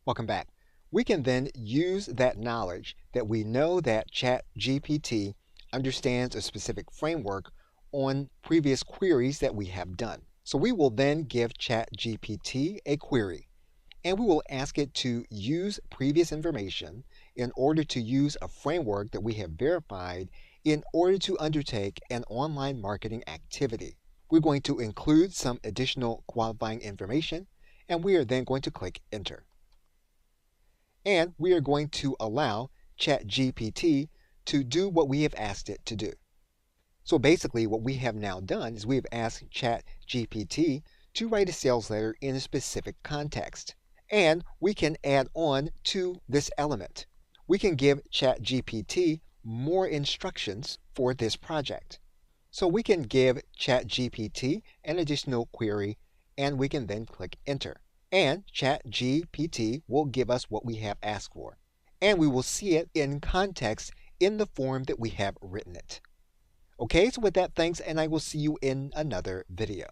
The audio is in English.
Welcome back. We can then use that knowledge that we know that ChatGPT understands a specific framework on previous queries that we have done. So we will then give ChatGPT a query and we will ask it to use previous information in order to use a framework that we have verified in order to undertake an online marketing activity. We're going to include some additional qualifying information and we are then going to click enter. And we are going to allow ChatGPT to do what we have asked it to do. So basically what we have now done is we have asked ChatGPT to write a sales letter in a specific context. And we can add on to this element. We can give ChatGPT more instructions for this project. So we can give ChatGPT an additional query and we can then click enter. And ChatGPT will give us what we have asked for. And we will see it in context in the form that we have written it. Okay, so with that, thanks, and I will see you in another video.